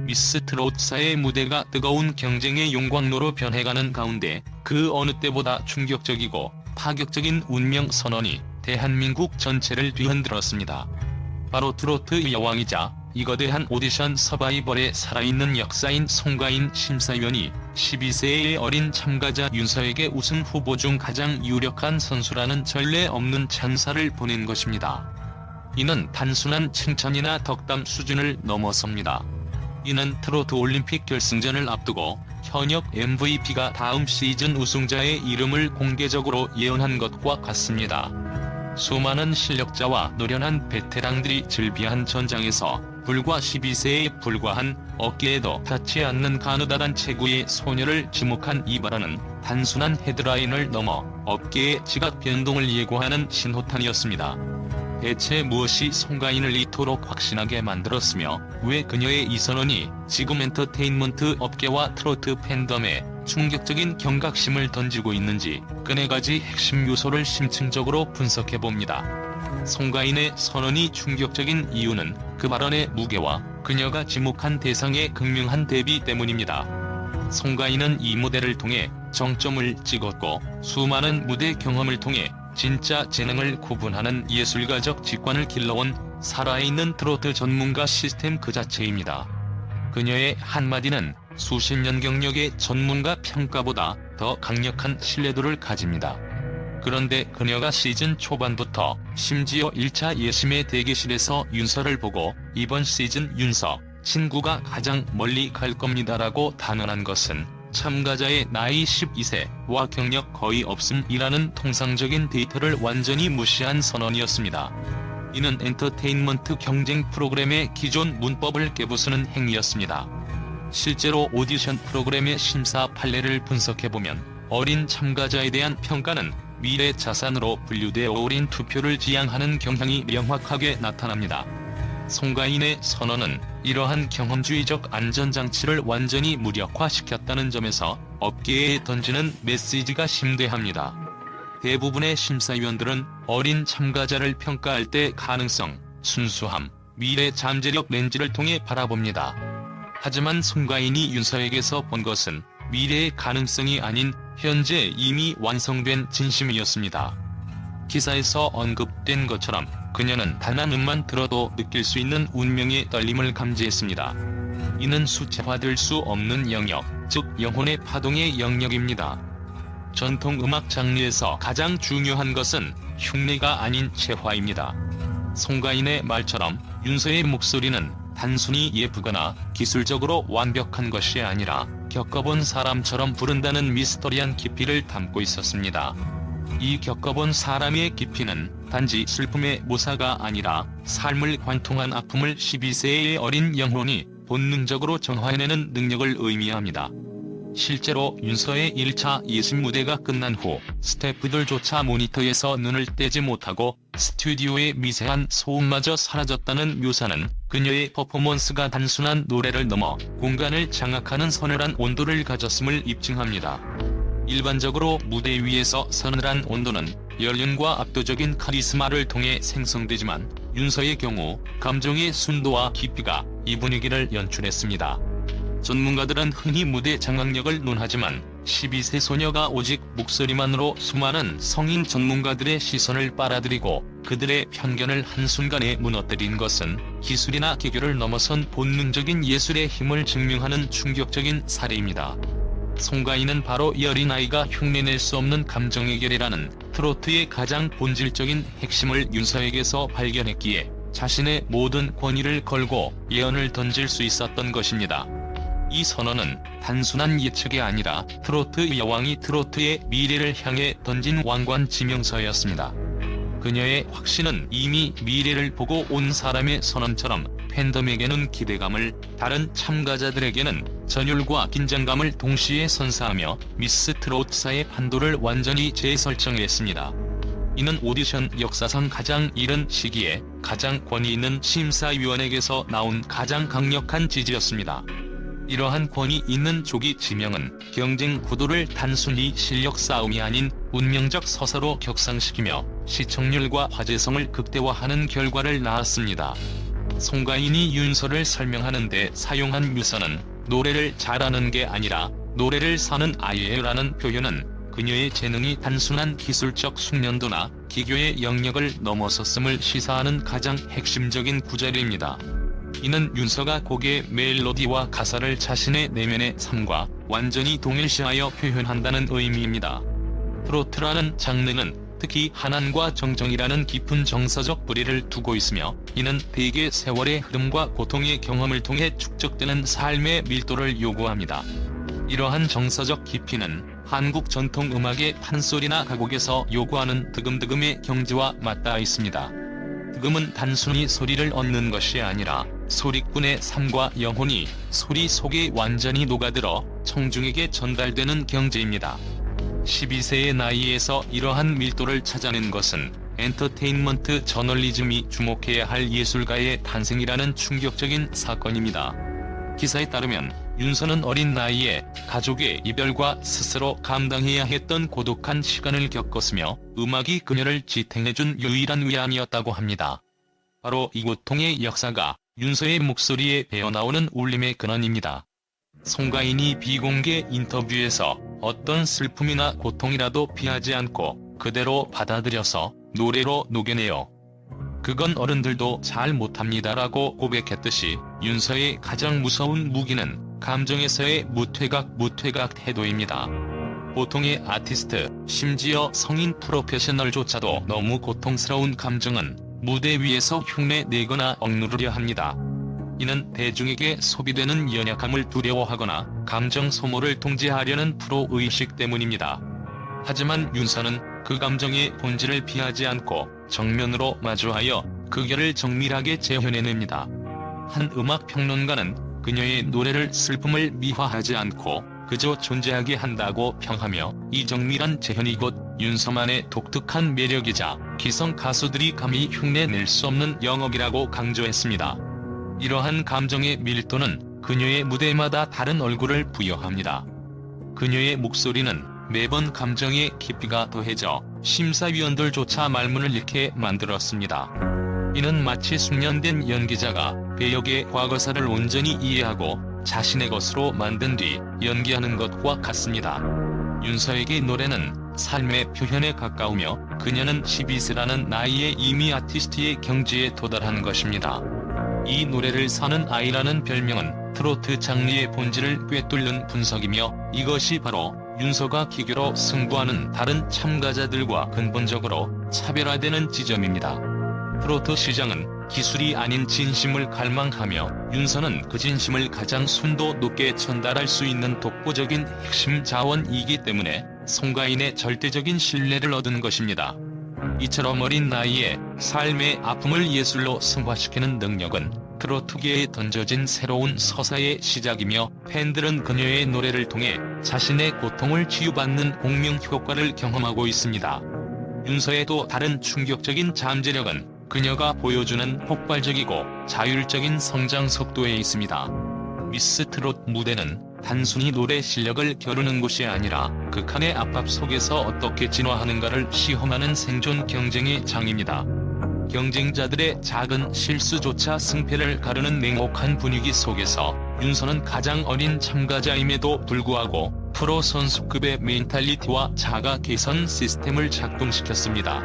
미스 트롯사의 무대가 뜨거운 경쟁의 용광로로 변해가는 가운데 그 어느 때보다 충격적이고 파격적인 운명 선언이 대한민국 전체를 뒤흔들었습니다. 바로 트로트 여왕이자 이거대한 오디션 서바이벌의 살아있는 역사인 송가인 심사위원이 12세의 어린 참가자 윤서에게 우승 후보 중 가장 유력한 선수라는 전례 없는 찬사를 보낸 것입니다. 이는 단순한 칭찬이나 덕담 수준을 넘어섭니다. 이는 트로트 올림픽 결승전을 앞두고 현역 MVP가 다음 시즌 우승자의 이름을 공개적으로 예언한 것과 같습니다. 수많은 실력자와 노련한 베테랑들이 즐비한 전장에서 불과 12세에 불과한 어깨에도 닿지 않는 가느다란 체구의 소녀를 지목한 이 발언은 단순한 헤드라인을 넘어 업계의 지각 변동을 예고하는 신호탄이었습니다. 대체 무엇이 송가인을 이토록 확신하게 만들었으며 왜 그녀의 이 선언이 지금 엔터테인먼트 업계와 트로트 팬덤에 충격적인 경각심을 던지고 있는지 그 네 가지 핵심 요소를 심층적으로 분석해봅니다. 송가인의 선언이 충격적인 이유는 그 발언의 무게와 그녀가 지목한 대상의 극명한 대비 때문입니다. 송가인은 이 무대를 통해 정점을 찍었고 수많은 무대 경험을 통해 진짜 재능을 구분하는 예술가적 직관을 길러온 살아있는 트로트 전문가 시스템 그 자체입니다. 그녀의 한마디는 수십 년 경력의 전문가 평가보다 더 강력한 신뢰도를 가집니다. 그런데 그녀가 시즌 초반부터 심지어 1차 예심의 대기실에서 윤서를 보고 이번 시즌 윤서 친구가 가장 멀리 갈 겁니다라고 단언한 것은 참가자의 나이 12세와 경력 거의 없음이라는 통상적인 데이터를 완전히 무시한 선언이었습니다. 이는 엔터테인먼트 경쟁 프로그램의 기존 문법을 깨부수는 행위였습니다. 실제로 오디션 프로그램의 심사 판례를 분석해보면 어린 참가자에 대한 평가는 미래 자산으로 분류돼 어린 투표를 지향하는 경향이 명확하게 나타납니다. 송가인의 선언은 이러한 경험주의적 안전장치를 완전히 무력화시켰다는 점에서 업계에 던지는 메시지가 심대합니다. 대부분의 심사위원들은 어린 참가자를 평가할 때 가능성, 순수함, 미래 잠재력 렌즈를 통해 바라봅니다. 하지만 송가인이 윤서에게서 본 것은 미래의 가능성이 아닌 현재 이미 완성된 진심이었습니다. 기사에서 언급된 것처럼 그녀는 단 한 음만 들어도 느낄 수 있는 운명의 떨림을 감지했습니다. 이는 수채화될 수 없는 영역, 즉 영혼의 파동의 영역입니다. 전통 음악 장르에서 가장 중요한 것은 흉내가 아닌 채화입니다. 송가인의 말처럼 윤서의 목소리는 단순히 예쁘거나 기술적으로 완벽한 것이 아니라 겪어본 사람처럼 부른다는 미스터리한 깊이를 담고 있었습니다. 이 겪어본 사람의 깊이는 단지 슬픔의 모사가 아니라 삶을 관통한 아픔을 12세의 어린 영혼이 본능적으로 정화해내는 능력을 의미합니다. 실제로 윤서의 1차 예심 무대가 끝난 후 스태프들조차 모니터에서 눈을 떼지 못하고 스튜디오의 미세한 소음마저 사라졌다는 묘사는 그녀의 퍼포먼스가 단순한 노래를 넘어 공간을 장악하는 서늘한 온도를 가졌음을 입증합니다. 일반적으로 무대 위에서 서늘한 온도는 연륜과 압도적인 카리스마를 통해 생성되지만 윤서의 경우 감정의 순도와 깊이가 이 분위기를 연출했습니다. 전문가들은 흔히 무대 장악력을 논하지만 12세 소녀가 오직 목소리만으로 수많은 성인 전문가들의 시선을 빨아들이고 그들의 편견을 한순간에 무너뜨린 것은 기술이나 기교를 넘어선 본능적인 예술의 힘을 증명하는 충격적인 사례입니다. 송가인은 바로 이 어린아이가 흉내낼 수 없는 감정의 결이라는 트로트의 가장 본질적인 핵심을 윤서에게서 발견했기에 자신의 모든 권위를 걸고 예언을 던질 수 있었던 것입니다. 이 선언은 단순한 예측이 아니라 트로트 여왕이 트로트의 미래를 향해 던진 왕관 지명서였습니다. 그녀의 확신은 이미 미래를 보고 온 사람의 선언처럼 팬덤에게는 기대감을, 다른 참가자들에게는 전율과 긴장감을 동시에 선사하며 미스 트롯사의 판도를 완전히 재설정했습니다. 이는 오디션 역사상 가장 이른 시기에 가장 권위 있는 심사위원에게서 나온 가장 강력한 지지였습니다. 이러한 권위 있는 조기 지명은 경쟁 구도를 단순히 실력 싸움이 아닌 운명적 서사로 격상시키며 시청률과 화제성을 극대화하는 결과를 낳았습니다. 송가인이 윤서를 설명하는 데 사용한 묘사는 노래를 잘하는 게 아니라 노래를 사는 아이예요라는 표현은 그녀의 재능이 단순한 기술적 숙련도나 기교의 영역을 넘어섰음을 시사하는 가장 핵심적인 구절입니다. 이는 윤서가 곡의 멜로디와 가사를 자신의 내면의 삶과 완전히 동일시하여 표현한다는 의미입니다. 트로트라는 장르는 특히 한안과 정정이라는 깊은 정서적 뿌리를 두고 있으며, 이는 대개 세월의 흐름과 고통의 경험을 통해 축적되는 삶의 밀도를 요구합니다. 이러한 정서적 깊이는 한국 전통 음악의 판소리나 가곡에서 요구하는 득음득음의 경지와 맞닿아 있습니다. 득음은 단순히 소리를 얻는 것이 아니라 소리꾼의 삶과 영혼이 소리 속에 완전히 녹아들어 청중에게 전달되는 경지입니다. 12세의 나이에서 이러한 밀도를 찾아낸 것은 엔터테인먼트 저널리즘이 주목해야 할 예술가의 탄생이라는 충격적인 사건입니다. 기사에 따르면 윤서는 어린 나이에 가족의 이별과 스스로 감당해야 했던 고독한 시간을 겪었으며, 음악이 그녀를 지탱해준 유일한 위안이었다고 합니다. 바로 이 고통의 역사가 윤서의 목소리에 배어나오는 울림의 근원입니다. 송가인이 비공개 인터뷰에서 어떤 슬픔이나 고통이라도 피하지 않고 그대로 받아들여서 노래로 녹여내요. 그건 어른들도 잘 못합니다라고 고백했듯이 윤서의 가장 무서운 무기는 감정에서의 무퇴각 태도입니다. 보통의 아티스트, 심지어 성인 프로페셔널조차도 너무 고통스러운 감정은 무대 위에서 흉내내거나 억누르려 합니다. 이는 대중에게 소비되는 연약함을 두려워하거나 감정 소모를 통제하려는 프로의식 때문입니다. 하지만 윤서는 그 감정의 본질을 피하지 않고 정면으로 마주하여 그 결을 정밀하게 재현해냅니다. 한 음악평론가는 그녀의 노래를 슬픔을 미화하지 않고 그저 존재하게 한다고 평하며, 이 정밀한 재현이 곧 윤서만의 독특한 매력이자 기성 가수들이 감히 흉내낼 수 없는 영역이라고 강조했습니다. 이러한 감정의 밀도는 그녀의 무대마다 다른 얼굴을 부여합니다. 그녀의 목소리는 매번 감정의 깊이가 더해져 심사위원들조차 말문을 잃게 만들었습니다. 이는 마치 숙련된 연기자가 배역의 과거사를 온전히 이해하고 자신의 것으로 만든 뒤 연기하는 것과 같습니다. 윤서에게 노래는 삶의 표현에 가까우며, 그녀는 12세라는 나이에 이미 아티스트의 경지에 도달한 것입니다. 이 노래를 사는 아이라는 별명은 트로트 장르의 본질을 꿰뚫는 분석이며, 이것이 바로 윤서가 기교로 승부하는 다른 참가자들과 근본적으로 차별화되는 지점입니다. 트로트 시장은 기술이 아닌 진심을 갈망하며, 윤서는 그 진심을 가장 순도 높게 전달할 수 있는 독보적인 핵심 자원이기 때문에 송가인의 절대적인 신뢰를 얻은 것입니다. 이처럼 어린 나이에 삶의 아픔을 예술로 승화시키는 능력은 트로트계에 던져진 새로운 서사의 시작이며, 팬들은 그녀의 노래를 통해 자신의 고통을 치유받는 공명 효과를 경험하고 있습니다. 윤서의 또 다른 충격적인 잠재력은 그녀가 보여주는 폭발적이고 자율적인 성장 속도에 있습니다. 미스 트롯 무대는 단순히 노래 실력을 겨루는 곳이 아니라 극한의 압박 속에서 어떻게 진화하는가를 시험하는 생존 경쟁의 장입니다. 경쟁자들의 작은 실수조차 승패를 가르는 냉혹한 분위기 속에서 윤서는 가장 어린 참가자임에도 불구하고 프로 선수급의 멘탈리티와 자가 개선 시스템을 작동시켰습니다.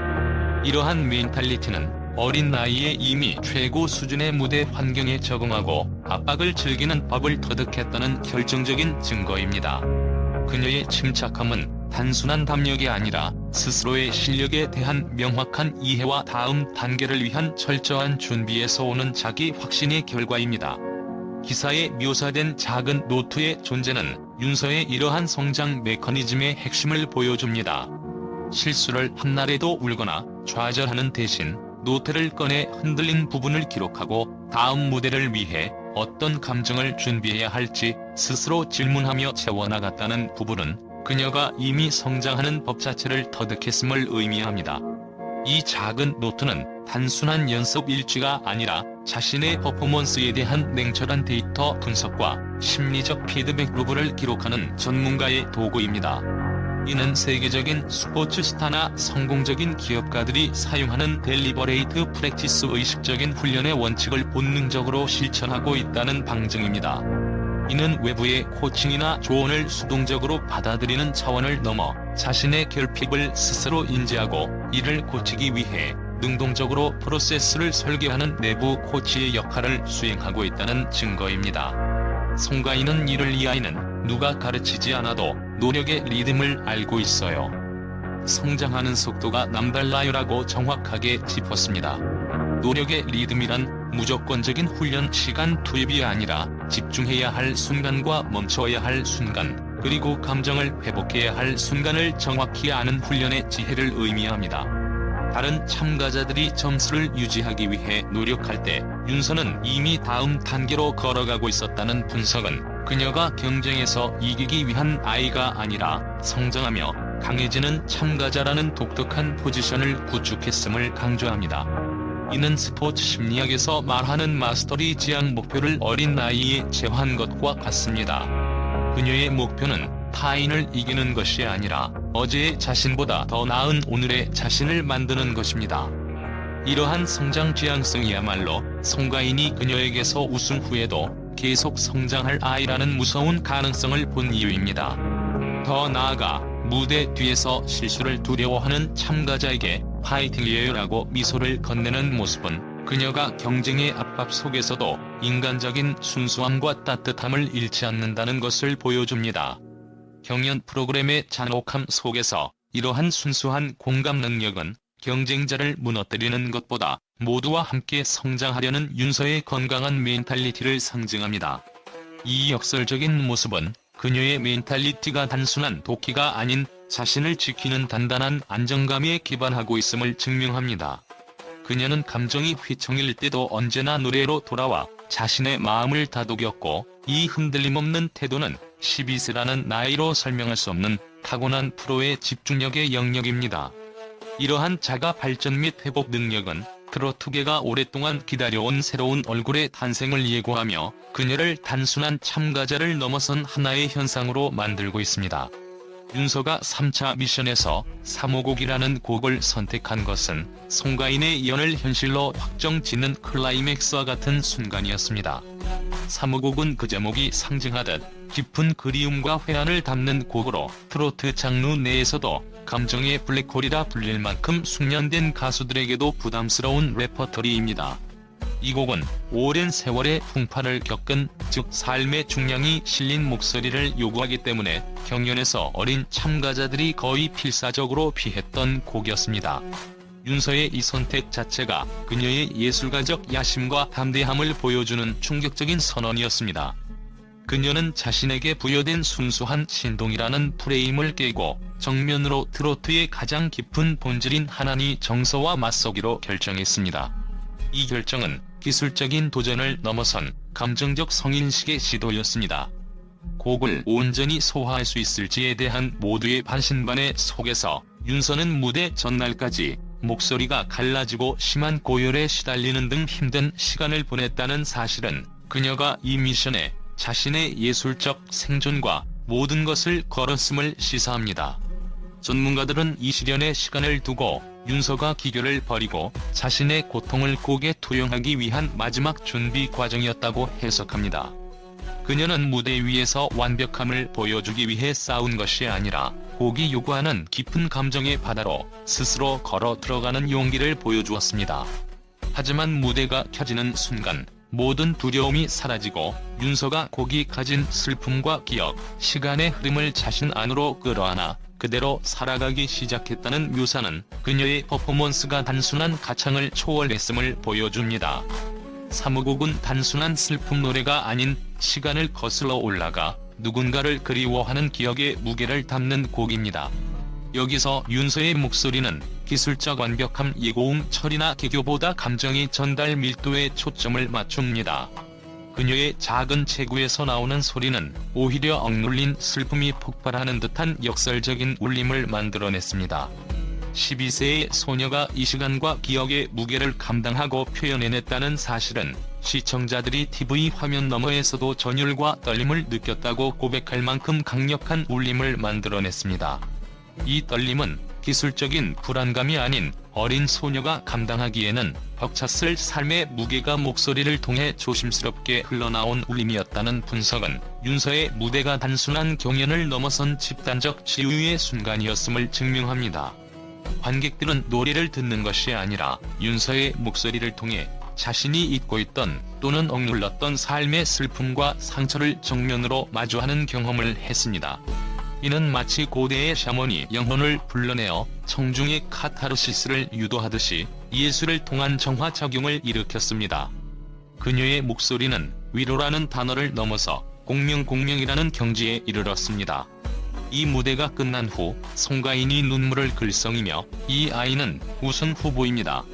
이러한 멘탈리티는 어린 나이에 이미 최고 수준의 무대 환경에 적응하고 압박을 즐기는 법을 터득했다는 결정적인 증거입니다. 그녀의 침착함은 단순한 담력이 아니라 스스로의 실력에 대한 명확한 이해와 다음 단계를 위한 철저한 준비에서 오는 자기 확신의 결과입니다. 기사에 묘사된 작은 노트의 존재는 윤서의 이러한 성장 메커니즘의 핵심을 보여줍니다. 실수를 한 날에도 울거나 좌절하는 대신 노트를 꺼내 흔들린 부분을 기록하고 다음 무대를 위해 어떤 감정을 준비해야 할지 스스로 질문하며 채워나갔다는 부분은 그녀가 이미 성장하는 법 자체를 터득했음을 의미합니다. 이 작은 노트는 단순한 연습 일지가 아니라 자신의 퍼포먼스에 대한 냉철한 데이터 분석과 심리적 피드백 루브를 기록하는 전문가의 도구입니다. 이는 세계적인 스포츠 스타나 성공적인 기업가들이 사용하는 델리버레이트 프랙티스 의식적인 훈련의 원칙을 본능적으로 실천하고 있다는 방증입니다. 이는 외부의 코칭이나 조언을 수동적으로 받아들이는 차원을 넘어 자신의 결핍을 스스로 인지하고 이를 고치기 위해 능동적으로 프로세스를 설계하는 내부 코치의 역할을 수행하고 있다는 증거입니다. 송가인은 이를 이해하는 누가 가르치지 않아도 노력의 리듬을 알고 있어요. 성장하는 속도가 남달라요라고 정확하게 짚었습니다. 노력의 리듬이란 무조건적인 훈련 시간 투입이 아니라 집중해야 할 순간과 멈춰야 할 순간, 그리고 감정을 회복해야 할 순간을 정확히 아는 훈련의 지혜를 의미합니다. 다른 참가자들이 점수를 유지하기 위해 노력할 때 윤서는 이미 다음 단계로 걸어가고 있었다는 분석은 그녀가 경쟁에서 이기기 위한 아이가 아니라 성장하며 강해지는 참가자라는 독특한 포지션을 구축했음을 강조합니다. 이는 스포츠 심리학에서 말하는 마스터리 지향 목표를 어린 나이에 제어한 것과 같습니다. 그녀의 목표는 타인을 이기는 것이 아니라 어제의 자신보다 더 나은 오늘의 자신을 만드는 것입니다. 이러한 성장 지향성이야말로 송가인이 그녀에게서 우승 후에도 계속 성장할 아이라는 무서운 가능성을 본 이유입니다. 더 나아가 무대 뒤에서 실수를 두려워하는 참가자에게 파이팅이에요라고 미소를 건네는 모습은 그녀가 경쟁의 압박 속에서도 인간적인 순수함과 따뜻함을 잃지 않는다는 것을 보여줍니다. 경연 프로그램의 잔혹함 속에서 이러한 순수한 공감 능력은 경쟁자를 무너뜨리는 것보다 모두와 함께 성장하려는 윤서의 건강한 멘탈리티를 상징합니다. 이 역설적인 모습은 그녀의 멘탈리티가 단순한 도끼가 아닌 자신을 지키는 단단한 안정감에 기반하고 있음을 증명합니다. 그녀는 감정이 휘청일 때도 언제나 노래로 돌아와 자신의 마음을 다독였고, 이 흔들림 없는 태도는 12세라는 나이로 설명할 수 없는 타고난 프로의 집중력의 영역입니다. 이러한 자가 발전 및 회복 능력은 트로트계가 오랫동안 기다려온 새로운 얼굴의 탄생을 예고하며 그녀를 단순한 참가자를 넘어선 하나의 현상으로 만들고 있습니다. 윤서가 3차 미션에서 3호곡이라는 곡을 선택한 것은 송가인의 예언을 현실로 확정짓는 클라이맥스와 같은 순간이었습니다. 3호곡은 그 제목이 상징하듯 깊은 그리움과 회한을 담는 곡으로 트로트 장르 내에서도 감정의 블랙홀이라 불릴 만큼 숙련된 가수들에게도 부담스러운 레퍼토리입니다. 이 곡은 오랜 세월의 풍파를 겪은, 즉 삶의 중량이 실린 목소리를 요구하기 때문에 경연에서 어린 참가자들이 거의 필사적으로 피했던 곡이었습니다. 윤서의 이 선택 자체가 그녀의 예술가적 야심과 담대함을 보여주는 충격적인 선언이었습니다. 그녀는 자신에게 부여된 순수한 신동이라는 프레임을 깨고 정면으로 트로트의 가장 깊은 본질인 하나니 정서와 맞서기로 결정했습니다. 이 결정은 기술적인 도전을 넘어선 감정적 성인식의 시도였습니다. 곡을 온전히 소화할 수 있을지에 대한 모두의 반신반의 속에서 윤서는 무대 전날까지 목소리가 갈라지고 심한 고열에 시달리는 등 힘든 시간을 보냈다는 사실은 그녀가 이 미션에 자신의 예술적 생존과 모든 것을 걸었음을 시사합니다. 전문가들은 이 시련의 시간을 두고 윤서가 기교를 버리고 자신의 고통을 곡에 투영하기 위한 마지막 준비 과정이었다고 해석합니다. 그녀는 무대 위에서 완벽함을 보여주기 위해 싸운 것이 아니라 곡이 요구하는 깊은 감정의 바다로 스스로 걸어 들어가는 용기를 보여주었습니다. 하지만 무대가 켜지는 순간 모든 두려움이 사라지고 윤서가 곡이 가진 슬픔과 기억, 시간의 흐름을 자신 안으로 끌어안아 그대로 살아가기 시작했다는 묘사는 그녀의 퍼포먼스가 단순한 가창을 초월했음을 보여줍니다. 3호곡은 단순한 슬픔 노래가 아닌 시간을 거슬러 올라가 누군가를 그리워하는 기억의 무게를 담는 곡입니다. 여기서 윤서의 목소리는 기술적 완벽함, 예고음 처리나 개교보다 감정의 전달 밀도에 초점을 맞춥니다. 그녀의 작은 체구에서 나오는 소리는 오히려 억눌린 슬픔이 폭발하는 듯한 역설적인 울림을 만들어냈습니다. 12세의 소녀가 이 시간과 기억의 무게를 감당하고 표현해냈다는 사실은 시청자들이 TV 화면 너머에서도 전율과 떨림을 느꼈다고 고백할 만큼 강력한 울림을 만들어냈습니다. 이 떨림은 기술적인 불안감이 아닌 어린 소녀가 감당하기에는 벅찼을 삶의 무게가 목소리를 통해 조심스럽게 흘러나온 울림이었다는 분석은 윤서의 무대가 단순한 경연을 넘어선 집단적 치유의 순간이었음을 증명합니다. 관객들은 노래를 듣는 것이 아니라 윤서의 목소리를 통해 자신이 잊고 있던 또는 억눌렀던 삶의 슬픔과 상처를 정면으로 마주하는 경험을 했습니다. 이는 마치 고대의 샤먼이 영혼을 불러내어 청중의 카타르시스를 유도하듯이 예술을 통한 정화작용을 일으켰습니다. 그녀의 목소리는 위로라는 단어를 넘어서 공명이라는 경지에 이르렀습니다. 이 무대가 끝난 후 송가인이 눈물을 글썽이며 이 아이는 우승 후보입니다.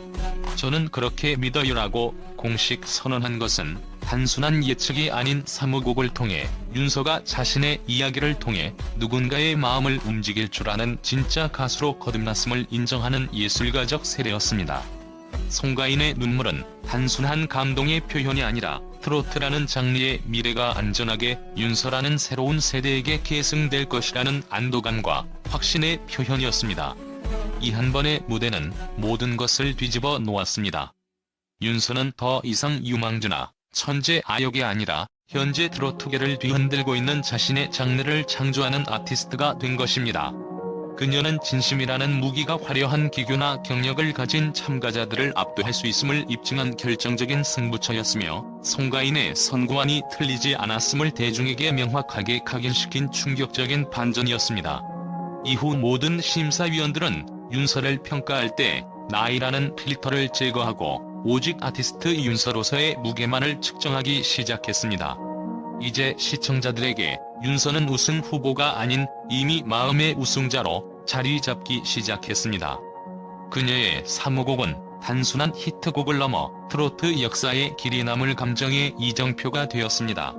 저는 그렇게 믿어요라고 공식 선언한 것은 단순한 예측이 아닌 사무곡을 통해 윤서가 자신의 이야기를 통해 누군가의 마음을 움직일 줄 아는 진짜 가수로 거듭났음을 인정하는 예술가적 세례였습니다. 송가인의 눈물은 단순한 감동의 표현이 아니라 트로트라는 장르의 미래가 안전하게 윤서라는 새로운 세대에게 계승될 것이라는 안도감과 확신의 표현이었습니다. 이 한 번의 무대는 모든 것을 뒤집어 놓았습니다. 윤서는 더 이상 유망주나 천재 아역이 아니라 현재 트로트계를 뒤흔들고 있는 자신의 장르를 창조하는 아티스트가 된 것입니다. 그녀는 진심이라는 무기가 화려한 기교나 경력을 가진 참가자들을 압도할 수 있음을 입증한 결정적인 승부처였으며 송가인의 선구안이 틀리지 않았음을 대중에게 명확하게 각인시킨 충격적인 반전이었습니다. 이후 모든 심사위원들은 윤서를 평가할 때 나이라는 필터를 제거하고 오직 아티스트 윤서로서의 무게만을 측정하기 시작했습니다. 이제 시청자들에게 윤서는 우승 후보가 아닌 이미 마음의 우승자로 자리 잡기 시작했습니다. 그녀의 사무곡은 단순한 히트곡을 넘어 트로트 역사에 길이 남을 감정의 이정표가 되었습니다.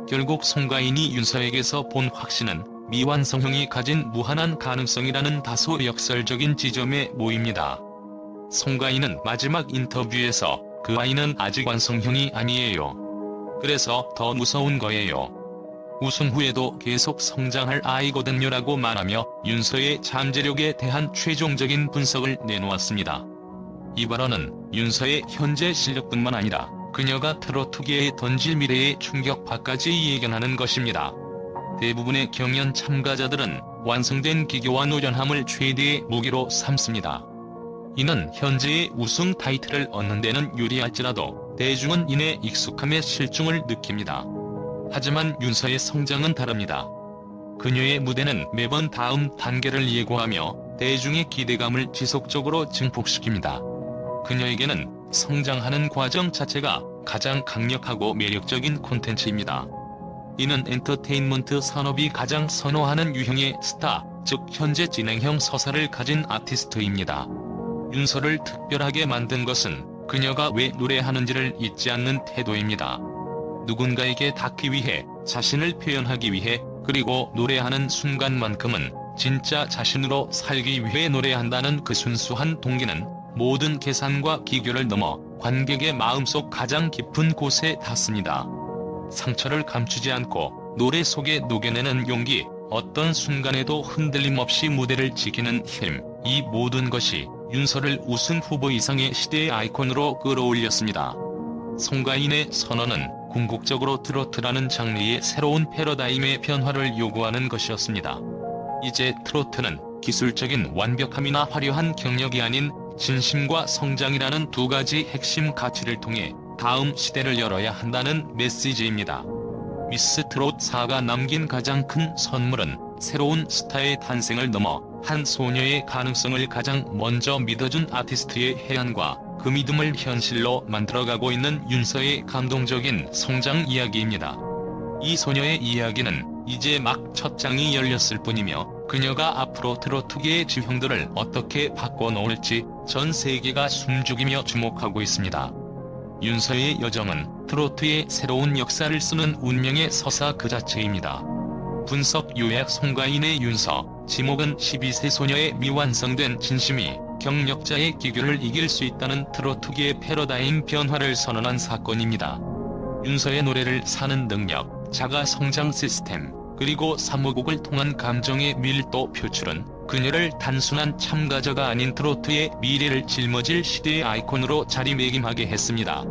결국 송가인이 윤서에게서 본 확신은 미완성형이 가진 무한한 가능성이라는 다소 역설적인 지점에 모입니다. 송가인은 마지막 인터뷰에서 그 아이는 아직 완성형이 아니에요. 그래서 더 무서운 거예요. 우승 후에도 계속 성장할 아이거든요라고 말하며 윤서의 잠재력에 대한 최종적인 분석을 내놓았습니다. 이 발언은 윤서의 현재 실력뿐만 아니라 그녀가 트로트계에 던질 미래의 충격파까지 예견하는 것입니다. 대부분의 경연 참가자들은 완성된 기교와 노련함을 최대의 무기로 삼습니다. 이는 현재의 우승 타이틀을 얻는 데는 유리할지라도 대중은 이내 익숙함의 실증을 느낍니다. 하지만 윤서의 성장은 다릅니다. 그녀의 무대는 매번 다음 단계를 예고하며 대중의 기대감을 지속적으로 증폭시킵니다. 그녀에게는 성장하는 과정 자체가 가장 강력하고 매력적인 콘텐츠입니다. 이는 엔터테인먼트 산업이 가장 선호하는 유형의 스타, 즉 현재 진행형 서사를 가진 아티스트입니다. 윤서를 특별하게 만든 것은 그녀가 왜 노래하는지를 잊지 않는 태도입니다. 누군가에게 닿기 위해, 자신을 표현하기 위해, 그리고 노래하는 순간만큼은 진짜 자신으로 살기 위해 노래한다는 그 순수한 동기는 모든 계산과 기교를 넘어 관객의 마음속 가장 깊은 곳에 닿습니다. 상처를 감추지 않고 노래 속에 녹여내는 용기, 어떤 순간에도 흔들림 없이 무대를 지키는 힘, 이 모든 것이 윤서를 우승 후보 이상의 시대의 아이콘으로 끌어올렸습니다. 송가인의 선언은 궁극적으로 트로트라는 장르의 새로운 패러다임의 변화를 요구하는 것이었습니다. 이제 트로트는 기술적인 완벽함이나 화려한 경력이 아닌 진심과 성장이라는 두 가지 핵심 가치를 통해 다음 시대를 열어야 한다는 메시지입니다. 미스 트롯 4가 남긴 가장 큰 선물은 새로운 스타의 탄생을 넘어 한 소녀의 가능성을 가장 먼저 믿어준 아티스트의 해안과 그 믿음을 현실로 만들어가고 있는 윤서의 감동적인 성장 이야기입니다. 이 소녀의 이야기는 이제 막 첫 장이 열렸을 뿐이며 그녀가 앞으로 트로트계의 지형들을 어떻게 바꿔놓을지 전 세계가 숨죽이며 주목하고 있습니다. 윤서의 여정은 트로트의 새로운 역사를 쓰는 운명의 서사 그 자체입니다. 분석 요약 송가인의 윤서, 지목은 12세 소녀의 미완성된 진심이 경력자의 기교를 이길 수 있다는 트로트계의 패러다임 변화를 선언한 사건입니다. 윤서의 노래를 사는 능력, 자가 성장 시스템, 그리고 사무곡을 통한 감정의 밀도 표출은 그녀를 단순한 참가자가 아닌 트로트의 미래를 짊어질 시대의 아이콘으로 자리매김하게 했습니다.